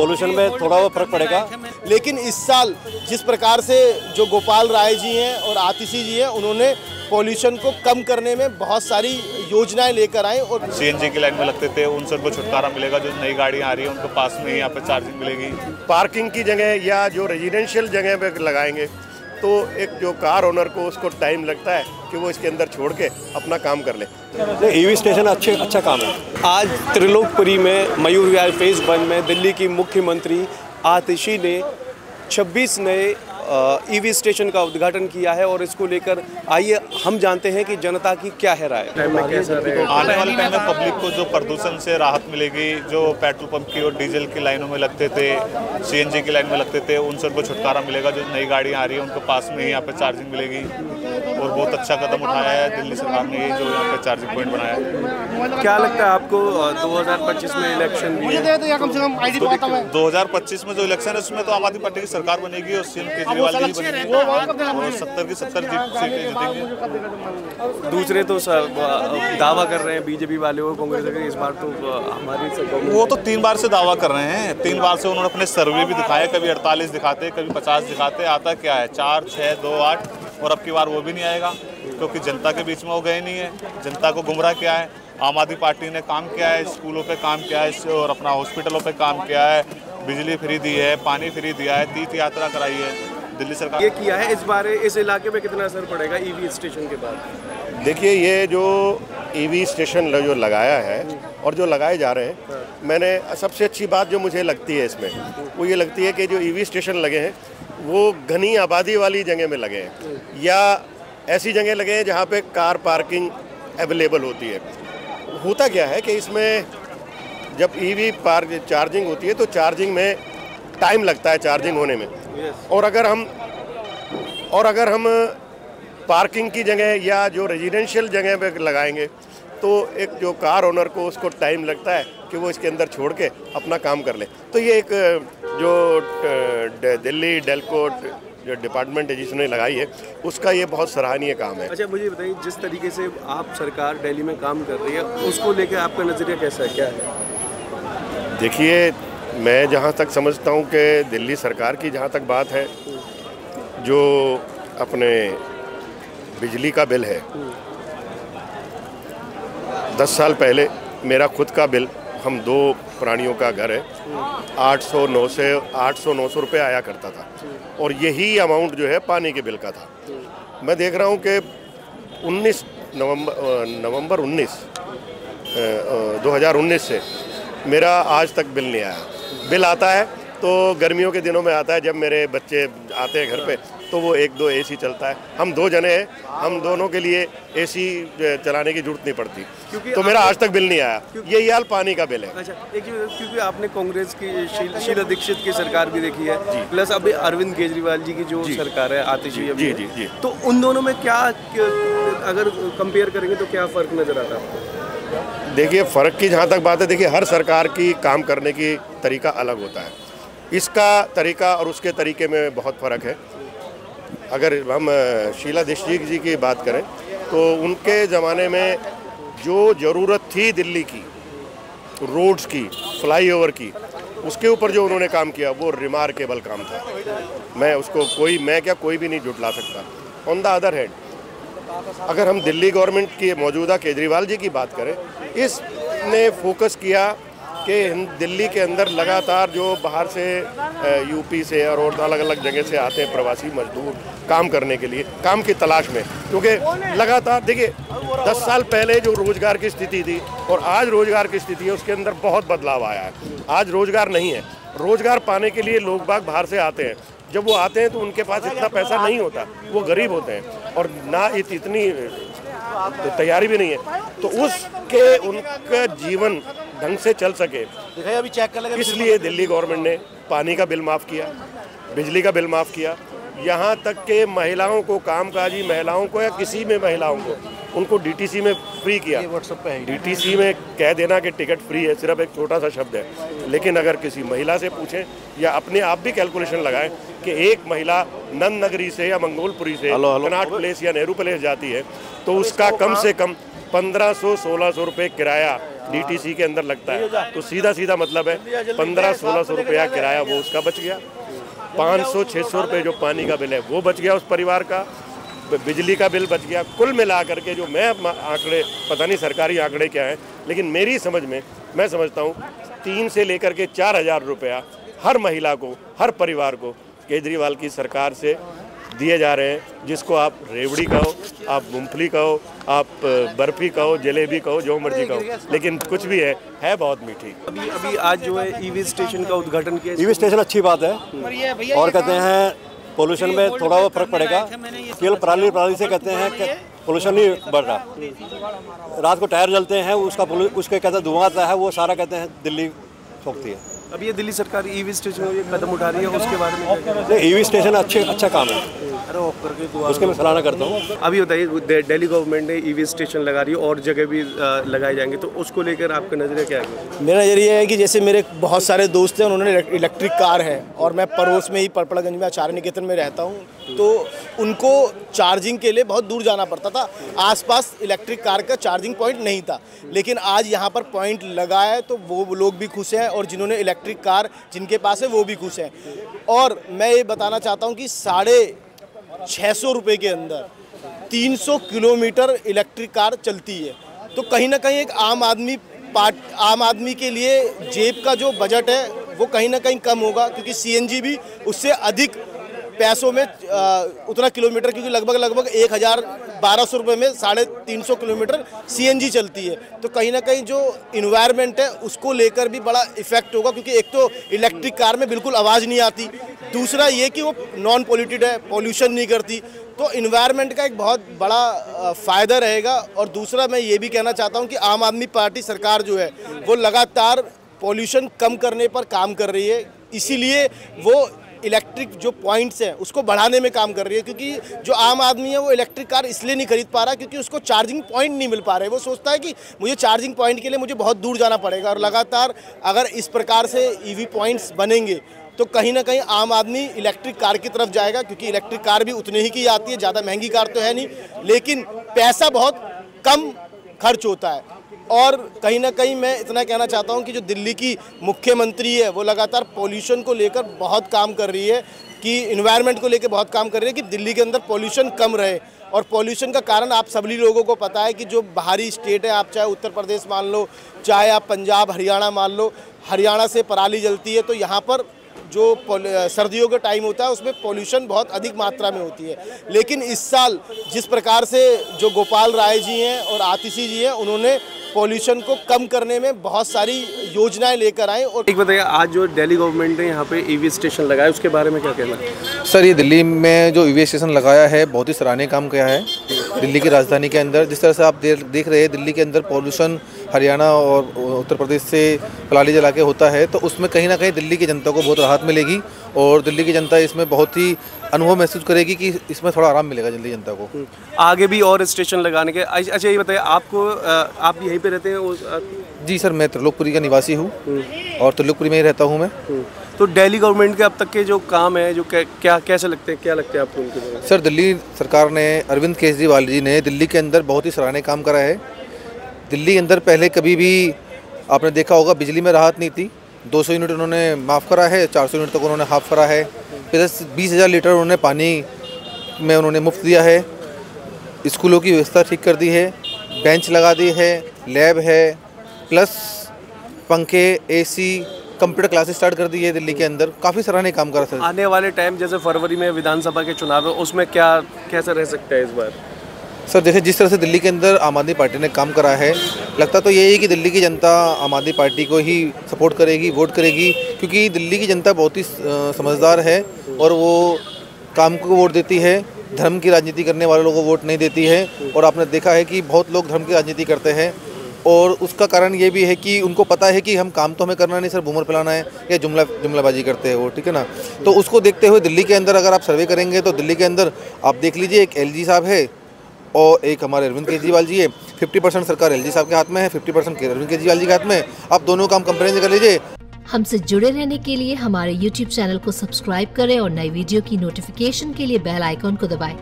Pollution में थोड़ा वो फर्क पड़ेगा। लेकिन इस साल जिस प्रकार से जो गोपाल राय जी हैं और आतिशी जी हैं, उन्होंने पॉल्यूशन को कम करने में बहुत सारी योजनाएं लेकर आए और सीएनजी की लाइन में लगते थे, उनसे उनको छुटकारा मिलेगा। जो नई गाड़ियां आ रही हैं उनको पास में ही यहाँ पे चार्जिंग मिलेगी। पार्किंग की जगह या जो रेजिडेंशियल जगह पे लगाएंगे तो एक जो कार ओनर को उसको टाइम लगता है कि वो इसके अंदर छोड़ के अपना काम कर ले। ईवी स्टेशन अच्छा काम है। आज त्रिलोकपुरी में मयूर विहार फेज 1 में दिल्ली की मुख्यमंत्री आतिशी ने 26 नए ईवी स्टेशन का उद्घाटन किया है और इसको लेकर आइए हम जानते हैं कि जनता की क्या है राय। आने वाले टाइम में पब्लिक को जो प्रदूषण से राहत मिलेगी, जो पेट्रोल पंप की और डीजल की लाइनों में लगते थे, सीएनजी की लाइन में लगते थे, उनसे उनको छुटकारा मिलेगा। जो नई गाड़ियां आ रही हैं उनको पास में ही यहाँ पे चार्जिंग मिलेगी और बहुत अच्छा कदम उठाया है दिल्ली सरकार ने, जो यहाँ पे चार्जिंग पॉइंट बनाया है। क्या लगता है आपको 2025 में इलेक्शन भी है? 2025 में जो इलेक्शन है उसमें तो आम आदमी पार्टी की सरकार बनेगी और सीएम केजरीवाल जी बनेंगे और 70 की 70 सीटें जीतेंगे। दूसरे तो दावा कर रहे हैं बीजेपी वाले हो, कांग्रेस के इस बार तो हमारी वो तो 3 बार से दावा कर रहे हैं। 3 बार से उन्होंने अपने सर्वे भी दिखाए, कभी 48 दिखाते, कभी 50 दिखाते। आता क्या है 4, 6, 2, 8 और अब की बार वो भी नहीं आएगा क्योंकि जनता के बीच में वो गए नहीं है। जनता को गुमराह किया है। आम आदमी पार्टी ने काम किया है, स्कूलों पे काम किया है और अपना हॉस्पिटलों पे काम किया है, बिजली फ्री दी है, पानी फ्री दिया है, तीर्थ यात्रा कराई है दिल्ली सरकार ये किया है। इस बारे इस इलाके में कितना असर पड़ेगा ईवी स्टेशन के बाद? देखिए, ये जो ईवी स्टेशन जो लगाया है और जो लगाए जा रहे हैं, मैंने सबसे अच्छी बात जो मुझे लगती है इसमें वो ये लगती है कि जो ईवी स्टेशन लगे हैं वो घनी आबादी वाली जगह में लगे हैं या ऐसी जगह लगे हैं जहाँ पे कार पार्किंग अवेलेबल होती है। होता क्या है कि इसमें जब ईवी चार्जिंग होती है तो चार्जिंग में टाइम लगता है चार्जिंग होने में। और अगर हम पार्किंग की जगह या जो रेजिडेंशियल जगह पे लगाएंगे तो एक जो कार ओनर को उसको टाइम लगता है कि वो इसके अंदर छोड़ के अपना काम कर ले। तो ये एक जो दिल्ली डेलकोट जो डिपार्टमेंट है जिसने लगाई है उसका ये बहुत सराहनीय काम है। अच्छा, मुझे बताइए जिस तरीके से आप सरकार दिल्ली में काम कर रही है उसको लेकर आपका नज़रिया कैसा है, क्या है? देखिए, मैं जहाँ तक समझता हूँ कि दिल्ली सरकार की जहाँ तक बात है, जो अपने बिजली का बिल है, 10 साल पहले मेरा खुद का बिल, हम 2 प्राणियों का घर है, 800-900 रुपये आया करता था और यही अमाउंट जो है पानी के बिल का था। मैं देख रहा हूँ कि 19 नवंबर 2019 से मेरा आज तक बिल नहीं आया। बिल आता है तो गर्मियों के दिनों में आता है, जब मेरे बच्चे आते हैं घर पे तो वो 1-2 एसी चलता है। हम 2 जने हैं, हम दोनों के लिए एसी चलाने की जरूरत नहीं पड़ती, तो मेरा आज तक बिल नहीं आया। यही हाल पानी का बिल है। अच्छा, एक क्योंकि आपने कांग्रेस की शीला दीक्षित की सरकार भी देखी है, प्लस अभी अरविंद केजरीवाल जी की जो सरकार है आतिशी जी, तो उन दोनों में क्या अगर कंपेयर करेंगे तो क्या फ़र्क नज़र आता है आपको? देखिए, फ़र्क की जहाँ तक बात है, देखिए हर सरकार की काम करने की तरीका अलग होता है। इसका तरीका और उसके तरीके में बहुत फ़र्क है। अगर हम शीला दीक्षित जी की बात करें तो उनके ज़माने में जो ज़रूरत थी दिल्ली की, रोड्स की, फ्लाईओवर की, उसके ऊपर जो उन्होंने काम किया वो रिमार्केबल काम था। कोई भी नहीं झुटला सकता। ऑन द अदर हैंड, अगर हम दिल्ली गवर्नमेंट की मौजूदा केजरीवाल जी की बात करें, इसने फोकस किया कि दिल्ली के अंदर लगातार जो बाहर से यूपी से और अलग अलग जगह से आते हैं प्रवासी मजदूर काम करने के लिए, काम की तलाश में, क्योंकि लगातार देखिए 10 साल पहले जो रोज़गार की स्थिति थी और आज रोज़गार की स्थिति है उसके अंदर बहुत बदलाव आया है। आज रोज़गार नहीं है। रोज़गार पाने के लिए लोग बाग बाहर से आते हैं। जब वो आते हैं तो उनके पास इतना पैसा नहीं होता, वो गरीब होते हैं और ना इतनी तैयारी भी नहीं है, तो उसके उनका जीवन ढंग से चल सके, इसलिए दिल्ली गवर्नमेंट ने पानी का बिल माफ़ किया, बिजली का बिल माफ़ किया, यहाँ तक के महिलाओं को, कामकाजी महिलाओं को या किसी में महिलाओं को, उनको डीटीसी में फ्री किया। डीटीसी में कह देना कि टिकट फ्री है सिर्फ एक छोटा सा शब्द है, लेकिन अगर किसी महिला से पूछें या अपने आप भी कैलकुलेशन लगाएं कि एक महिला नंद नगरी से या मंगोलपुरी से कनॉट प्लेस या नेहरू प्लेस जाती है तो उसका कम से कम 1500-1600 रुपये किराया DTC के अंदर लगता है, तो सीधा सीधा मतलब है 1500-1600 रुपया किराया वो उसका बच गया, 500-600 रुपये जो पानी का बिल है वो बच गया उस परिवार का, बिजली का बिल बच गया। कुल मिला करके जो मैं आंकड़े, पता नहीं सरकारी आंकड़े क्या हैं, लेकिन मेरी समझ में मैं समझता हूँ 3 से लेकर के 4,000 रुपया हर महिला को, हर परिवार को केजरीवाल की सरकार से दिए जा रहे हैं, जिसको आप रेवड़ी कहो, आप मूंगफली कहो, आप बर्फी कहो, जलेबी कहो, जो मर्जी कहो, लेकिन कुछ भी है बहुत मीठी। अभी आज जो है ईवी स्टेशन का उद्घाटन किया। ईवी स्टेशन अच्छी बात है और कहते हैं पोल्यूशन में थोड़ा वो फर्क पड़ेगा। केवल पराली से कहते हैं कि पोल्यूशन नहीं बढ़ रहा। रात को टायर जलते हैं, उसके कहते हैं धुआं आता है, वो सारा कहते हैं दिल्ली ठोकती है। अब ये दिल्ली सरकार ईवी स्टेशन में ये कदम उठा रही है, उसके बारे में ईवी स्टेशन अच्छा काम है, उसके मैं सराहना करता हूँ। अभी बताइए, दिल्ली गवर्नमेंट ने ईवी स्टेशन लगा रही है और जगह भी लगाए जाएंगे, तो उसको लेकर आपका नजरिया क्या है? मेरा नजरिया है कि जैसे मेरे बहुत सारे दोस्त हैं, उन्होंने इलेक्ट्रिक कार है और मैं पड़ोस में ही परपड़ागंज में आचार्य निकेतन में रहता हूँ, तो उनको चार्जिंग के लिए बहुत दूर जाना पड़ता था। आसपास इलेक्ट्रिक कार का चार्जिंग पॉइंट नहीं था, लेकिन आज यहाँ पर पॉइंट लगा है तो वो लोग भी खुश हैं और जिन्होंने इलेक्ट्रिक कार जिनके पास है वो भी खुश हैं। और मैं ये बताना चाहता हूँ कि 650 रुपये के अंदर 300 किलोमीटर इलेक्ट्रिक कार चलती है, तो कहीं ना कहीं एक आम आदमी के लिए जेब का जो बजट है वो कहीं ना कहीं कम होगा, क्योंकि CNG भी उससे अधिक पैसों में उतना किलोमीटर, क्योंकि लगभग 1,1200 रुपये में 350 किलोमीटर CNG चलती है, तो कहीं ना कहीं जो इन्वायरमेंट है उसको लेकर भी बड़ा इफेक्ट होगा, क्योंकि एक तो इलेक्ट्रिक कार में बिल्कुल आवाज़ नहीं आती, दूसरा ये कि वो नॉन पोल्यूटेड है, पोल्यूशन नहीं करती, तो इन्वायरमेंट का एक बहुत बड़ा फ़ायदा रहेगा। और दूसरा मैं ये भी कहना चाहता हूँ कि आम आदमी पार्टी सरकार जो है वो लगातार पोल्यूशन कम करने पर काम कर रही है, इसीलिए वो इलेक्ट्रिक जो पॉइंट्स हैं उसको बढ़ाने में काम कर रही है, क्योंकि जो आम आदमी है वो इलेक्ट्रिक कार इसलिए नहीं खरीद पा रहा क्योंकि उसको चार्जिंग पॉइंट नहीं मिल पा रहे। वो सोचता है कि मुझे चार्जिंग पॉइंट के लिए मुझे बहुत दूर जाना पड़ेगा, और लगातार अगर इस प्रकार से EV पॉइंट्स बनेंगे तो कहीं ना कहीं आम आदमी इलेक्ट्रिक कार की तरफ जाएगा, क्योंकि इलेक्ट्रिक कार भी उतने ही की आती है, ज़्यादा महंगी कार तो है नहीं, लेकिन पैसा बहुत कम खर्च होता है। और कहीं ना कहीं मैं इतना कहना चाहता हूं कि जो दिल्ली की मुख्यमंत्री है वो लगातार पोल्यूशन को लेकर बहुत काम कर रही है, कि इन्वायरमेंट को लेकर बहुत काम कर रही है कि दिल्ली के अंदर पोल्यूशन कम रहे। और पोल्यूशन का कारण आप सभी लोगों को पता है कि जो बाहरी स्टेट है, आप चाहे उत्तर प्रदेश मान लो, चाहे आप पंजाब हरियाणा मान लो, हरियाणा से पराली जलती है, तो यहाँ पर जो सर्दियों का टाइम होता है उसमें पोल्यूशन बहुत अधिक मात्रा में होती है। लेकिन इस साल जिस प्रकार से जो गोपाल राय जी हैं और आतिशी जी हैं, उन्होंने पोल्यूशन को कम करने में बहुत सारी योजनाएं लेकर आए। और एक बताइए, आज जो दिल्ली गवर्नमेंट ने यहाँ पे EV स्टेशन लगाया उसके बारे में क्या कहना है? सर, ये दिल्ली में जो EV स्टेशन लगाया है बहुत ही सराहनीय काम किया है। दिल्ली की राजधानी के अंदर जिस तरह से आप देख रहे हैं, दिल्ली के अंदर पॉल्यूशन हरियाणा और उत्तर प्रदेश से पराली जला के होता है, तो उसमें कहीं ना कहीं दिल्ली की जनता को बहुत राहत मिलेगी और दिल्ली की जनता इसमें बहुत ही अनुभव महसूस करेगी कि इसमें थोड़ा आराम मिलेगा दिल्ली जनता को। आगे भी और स्टेशन लगाने के। अच्छा, ये बताइए, आप यहीं पे रहते हैं? जी सर, मैं त्रिलोकपुरी का निवासी हूँ और त्रिलोकपुरी में ही रहता हूँ मैं। तो दिल्ली गवर्नमेंट के अब तक के जो काम है, जो कैसे लगते हैं, क्या लगते हैं आपको उनके? सर, दिल्ली सरकार ने, अरविंद केजरीवाल जी ने दिल्ली के अंदर बहुत ही सराहनीय काम करा है। दिल्ली के अंदर पहले कभी भी आपने देखा होगा बिजली में राहत नहीं थी, 200 यूनिट उन्होंने माफ़ करा है, 400 यूनिट तक उन्होंने हाफ करा है, प्लस 20,000 लीटर उन्होंने पानी में उन्होंने मुफ्त दिया है, स्कूलों की व्यवस्था ठीक कर दी है, बेंच लगा दी है, लैब है, प्लस पंखे, AC, कंप्यूटर क्लासेस स्टार्ट कर दी है दिल्ली के अंदर। काफ़ी सराहनीय काम करा सर। आने वाले टाइम जैसे फरवरी में विधानसभा के चुनाव है, उसमें कैसा रह सकता है इस बार? सर, जैसे जिस तरह से दिल्ली के अंदर आम आदमी पार्टी ने काम करा है, लगता तो यही है कि दिल्ली की जनता आम आदमी पार्टी को ही सपोर्ट करेगी, वोट करेगी, क्योंकि दिल्ली की जनता बहुत ही समझदार है और वो काम को वोट देती है, धर्म की राजनीति करने वाले लोगों को वोट नहीं देती है। और आपने देखा है कि बहुत लोग धर्म की राजनीति करते हैं, और उसका कारण ये भी है कि उनको पता है कि हम काम तो हमें करना नहीं, सर भूमर फैलाना है या जुमलाबाजी करते हैं वो, ठीक है ना। तो उसको देखते हुए दिल्ली के अंदर अगर आप सर्वे करेंगे तो दिल्ली के अंदर आप देख लीजिए, एक LG साहब है और एक हमारे अरविंद केजरीवाल जी है। 50% सरकार LG साहब के हाथ में है, 50% अरविंद केजरीवाल जी के हाथ में है। आप दोनों काम कंपेरिजन कर लीजिए। हमसे जुड़े रहने के लिए हमारे YouTube चैनल को सब्सक्राइब करें और नई वीडियो की नोटिफिकेशन के लिए बेल आइकॉन को दबाएं।